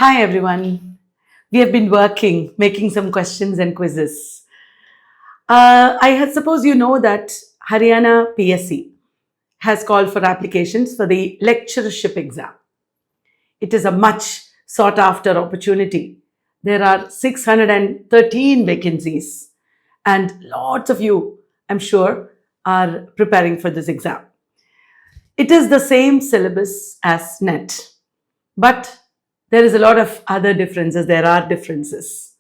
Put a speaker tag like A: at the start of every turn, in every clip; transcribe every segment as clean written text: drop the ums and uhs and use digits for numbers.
A: Hi everyone. We have been working, making some questions and quizzes. Suppose you know that Haryana PSC has called for applications for the lecturership exam. It is a much sought after opportunity. There are 613 vacancies, and lots of you, I'm sure, are preparing for this exam. It is the same syllabus as NET, but there is a lot of other differences. There are differences.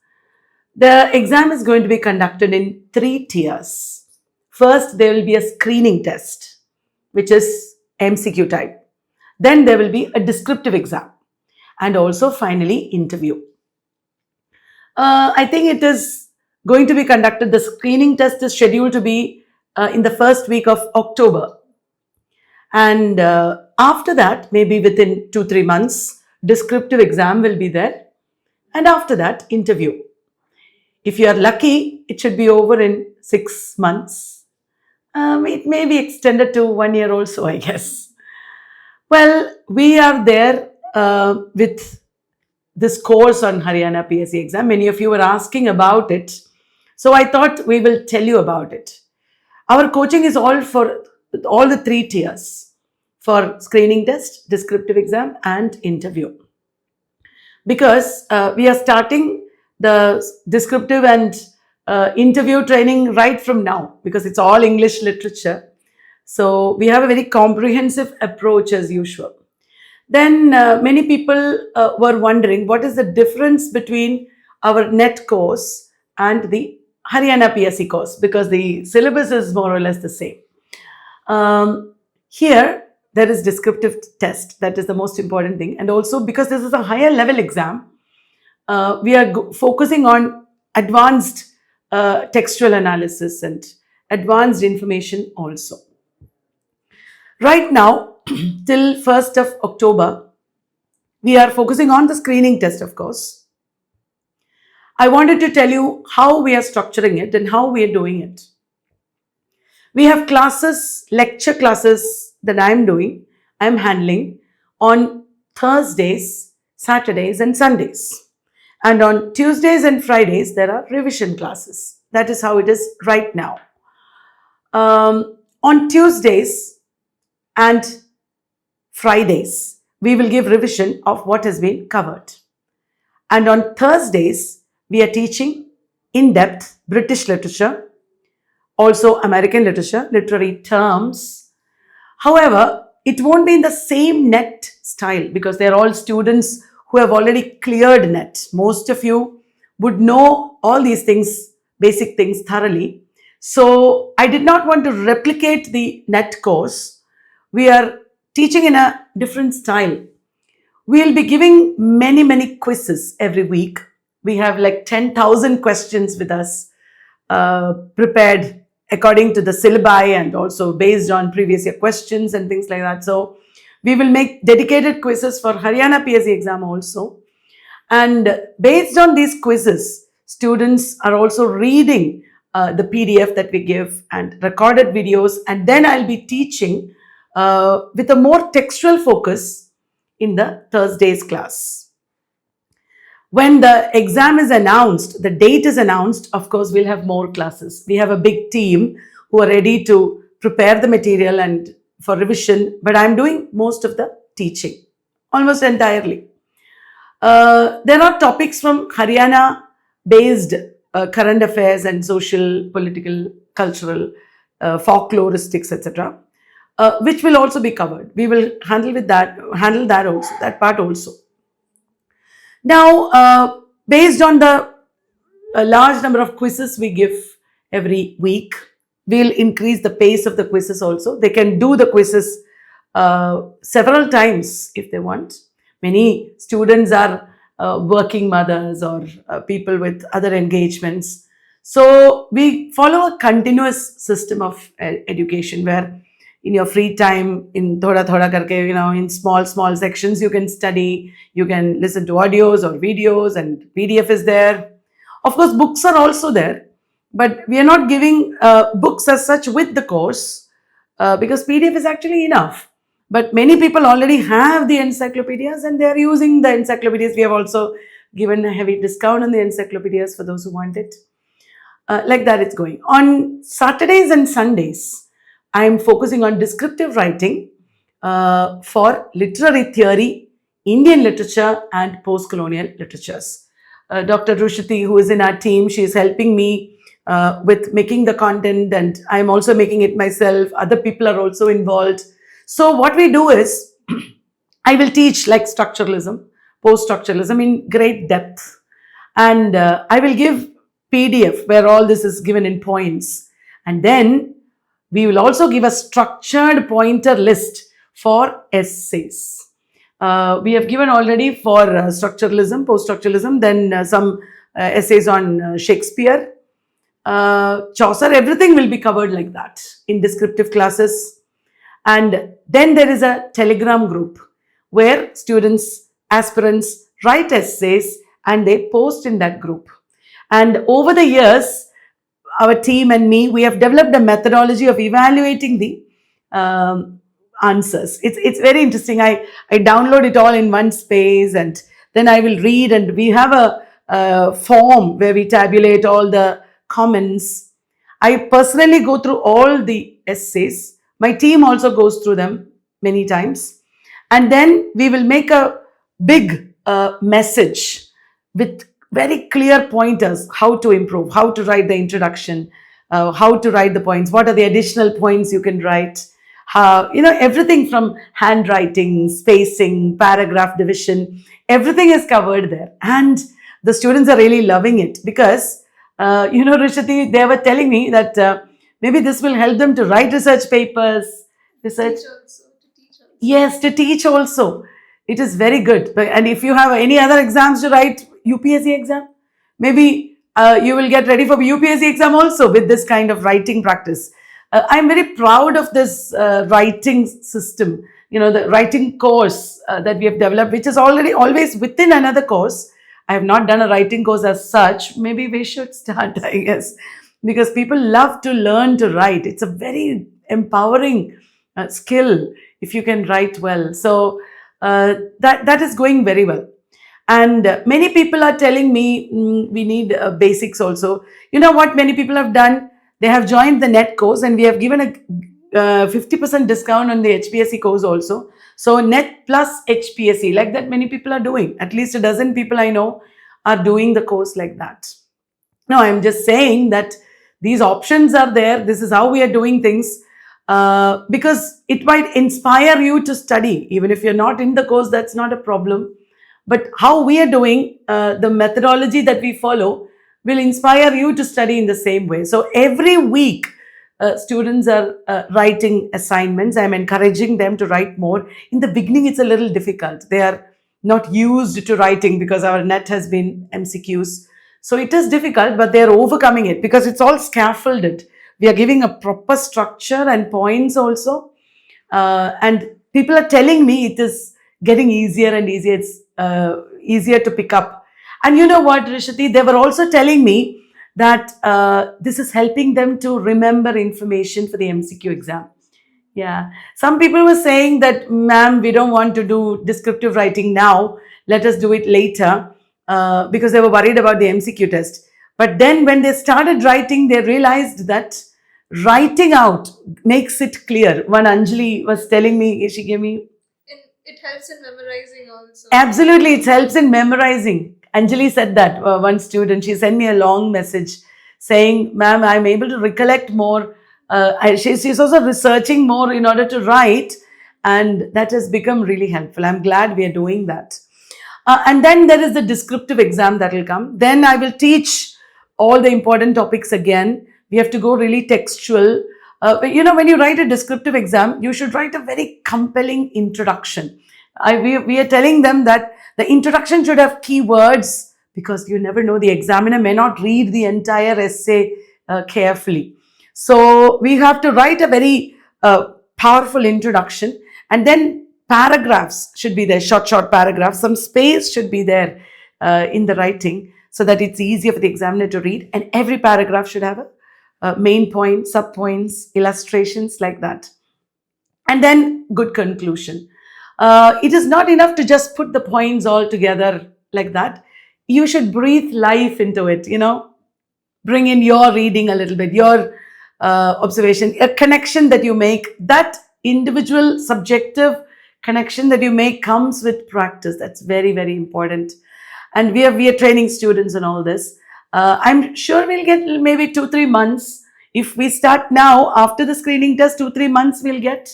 A: The exam is going to be conducted in 3 tiers. First, there will be a screening test, which is MCQ type. Then there will be a descriptive exam and also finally interview. I think it is going to be conducted. The screening test is scheduled to be in the first week of October. And after that, maybe within 2-3 months, descriptive exam will be there. And after that, interview. If you are lucky, it should be over in 6 months. It may be extended to 1 year also, I guess. Well, we are there with this course on Haryana PSC exam. Many of you were asking about it. So I thought we will tell you about it. Our coaching is all for all the 3 tiers for screening test, descriptive exam and interview. Because we are starting the descriptive and interview training right from now because it's all English literature. So we have a very comprehensive approach as usual. Then many people were wondering what is the difference between our NET course and the Haryana PSC course because the syllabus is more or less the same. Here there is descriptive test, that is the most important thing, and also because this is a higher level exam, we are focusing on advanced textual analysis and advanced information also. Right now, till 1st of October, we are focusing on the screening test, of course. I wanted to tell you how we are structuring it and how we are doing it. We have classes, lecture classes that I'm handling on Thursdays, Saturdays and Sundays. And on Tuesdays and Fridays, there are revision classes. That is how it is right now. On Tuesdays and Fridays, we will give revision of what has been covered. And on Thursdays, we are teaching in-depth British literature, also American literature, literary terms. However, it won't be in the same NET style because they're all students who have already cleared NET. Most of you would know all these things, basic things thoroughly. So I did not want to replicate the NET course. We are teaching in a different style. We'll be giving many quizzes every week. We have like 10,000 questions with us prepared according to the syllabi and also based on previous year questions and things like that. So we will make dedicated quizzes for Haryana PSC exam also. And based on these quizzes, students are also reading the PDF that we give and recorded videos. And then I'll be teaching with a more textual focus in the Thursday's class. When the exam is announced, the date is announced, of course, we'll have more classes. We have a big team who are ready to prepare the material and for revision, but I'm doing most of the teaching, almost entirely. There are topics from Haryana-based current affairs and social, political, cultural, folkloristics, etc., which will also be covered. We will handle that also, that part also. Now, based on the large number of quizzes we give every week, we'll increase the pace of the quizzes also. They can do the quizzes several times if they want. Many students are working mothers or people with other engagements. So we follow a continuous system of education where in your free time, in thoda karke, in small sections, you can study, you can listen to audios or videos, and PDF is there. Of course, books are also there, but we are not giving books as such with the course because PDF is actually enough. But many people already have the encyclopedias and they are using the encyclopedias. We have also given a heavy discount on the encyclopedias for those who want it. Like that it's going. On Saturdays and Sundays, I am focusing on descriptive writing for literary theory, Indian literature and post-colonial literatures. Dr. Rushati, who is in our team, she is helping me with making the content, and I'm also making it myself. Other people are also involved. So what we do is, I will teach like structuralism, post-structuralism in great depth. And I will give PDF where all this is given in points. And then we will also give a structured pointer list for essays. We have given already for structuralism, post-structuralism, then some essays on Shakespeare, Chaucer, everything will be covered like that in descriptive classes. And then there is a Telegram group where students, aspirants write essays and they post in that group. And over the years, our team and me, we have developed a methodology of evaluating the answers. It's very interesting. I download it all in one space and then I will read, and we have a form where we tabulate all the comments. I personally go through all the essays. My team also goes through them many times. And then we will make a big message with very clear pointers, how to improve, how to write the introduction, how to write the points, what are the additional points you can write, everything from handwriting, spacing, paragraph division, everything is covered there. And the students are really loving it because, Rishati, they were telling me that maybe this will help them to write research papers, research. Yes, to teach also. It is very good. And if you have any other exams to write, UPSC exam, maybe you will get ready for UPSC exam also with this kind of writing practice. I'm very proud of this writing system, the writing course that we have developed, which is already always within another course. I have not done a writing course as such. Maybe we should start, I guess, because people love to learn to write. It's a very empowering skill if you can write well. So that is going very well. And many people are telling me we need basics also. You know what many people have done? They have joined the NET course and we have given a 50% discount on the HPSC course also. So NET plus HPSC, like that many people are doing. At least a dozen people I know are doing the course like that. No, I'm just saying that these options are there. This is how we are doing things because it might inspire you to study. Even if you're not in the course, that's not a problem. But how we are doing, the methodology that we follow will inspire you to study in the same way. So every week, students are writing assignments. I'm encouraging them to write more. In the beginning, it's a little difficult. They are not used to writing because our net has been MCQs. So it is difficult, but they're overcoming it because it's all scaffolded. We are giving a proper structure and points also. And people are telling me it is getting easier and easier. It's easier to pick up. And you know what, Rishati, they were also telling me that this is helping them to remember information for the MCQ exam. Yeah. Some people were saying that, ma'am, we don't want to do descriptive writing now. Let us do it later because they were worried about the MCQ test. But then when they started writing, they realized that writing out makes it clear. One Anjali was telling me, she gave me.
B: It helps in memorizing also.
A: Absolutely, it helps in memorizing. Anjali said that, one student, she sent me a long message saying, ma'am, I'm able to recollect more. She's also researching more in order to write, and that has become really helpful. I'm glad we are doing that. And then there is the descriptive exam that will come. Then I will teach all the important topics again. We have to go really textual. When you write a descriptive exam, you should write a very compelling introduction. We are telling them that the introduction should have keywords because you never know, the examiner may not read the entire essay carefully. So we have to write a very powerful introduction, and then paragraphs should be there, short paragraphs. Some space should be there in the writing so that it's easier for the examiner to read, and every paragraph should have a main point, sub points, illustrations like that. and then good conclusion. It is not enough to just put the points all together like that. You should breathe life into it, bring in your reading a little bit, your observation, a connection that you make. That individual subjective connection that you make comes with practice. That's very, very important. And we are training students in all this. I'm sure we'll get maybe 2-3 months. If we start now, after the screening test, 2-3 months we'll get.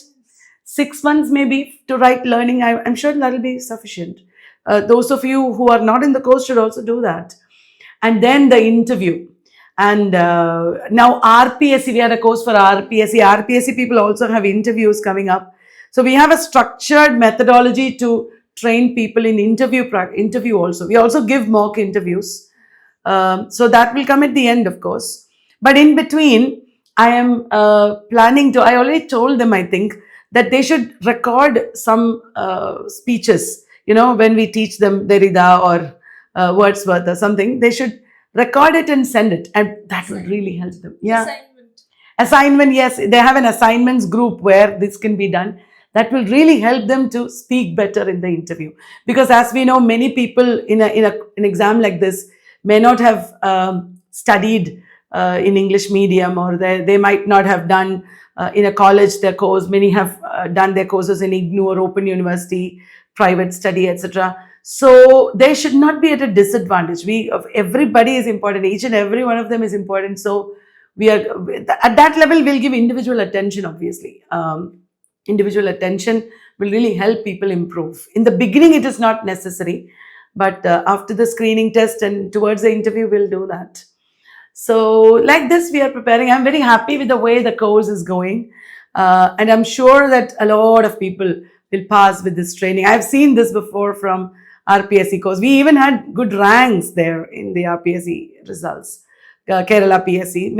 A: 6 months maybe to write learning. I'm sure that'll be sufficient. Those of you who are not in the course should also do that. And then the interview. And now RPSC, we had a course for RPSC. RPSC people also have interviews coming up. So we have a structured methodology to train people in interview also. We also give mock interviews. So that will come at the end, of course. But in between, I am planning to, I already told them, I think, that they should record some speeches, when we teach them Derrida or Wordsworth or something. They should record it and send it, and that would really help them. Yeah. Assignment, yes. They have an assignments group where this can be done. That will really help them to speak better in the interview. Because as we know, many people in an exam like this may not have studied in English medium, or they might not have done in a college their course. Many have done their courses in IGNOU or Open University, private study, etc. So they should not be at a disadvantage. Everybody is important. Each and every one of them is important. So we are at that level. We'll give individual attention. Obviously, individual attention will really help people improve. In the beginning, it is not necessary, but after the screening test and towards the interview, we'll do that. So like this, we are preparing. I'm very happy with the way the course is going. And I'm sure that a lot of people will pass with this training. I've seen this before from RPSC course. We even had good ranks there in the RPSC results. Kerala PSC,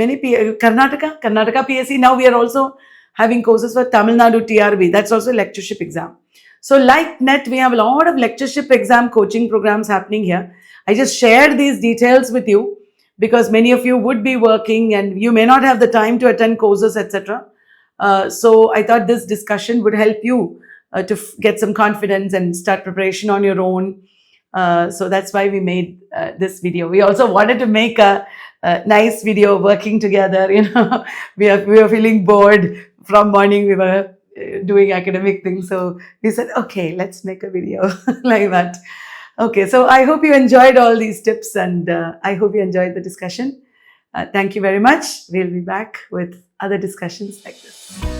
A: Karnataka PSC. Now we are also having courses for Tamil Nadu TRB. That's also a lectureship exam. So like NET, we have a lot of lectureship exam coaching programs happening here. I just shared these details with you because many of you would be working and you may not have the time to attend courses, etc. So I thought this discussion would help you to get some confidence and start preparation on your own. So that's why we made this video. We also wanted to make a nice video working together. We were feeling bored from morning. We were doing academic things. So we said, okay, let's make a video like that. Okay, so I hope you enjoyed all these tips and I hope you enjoyed the discussion. Thank you very much. We'll be back with other discussions like this.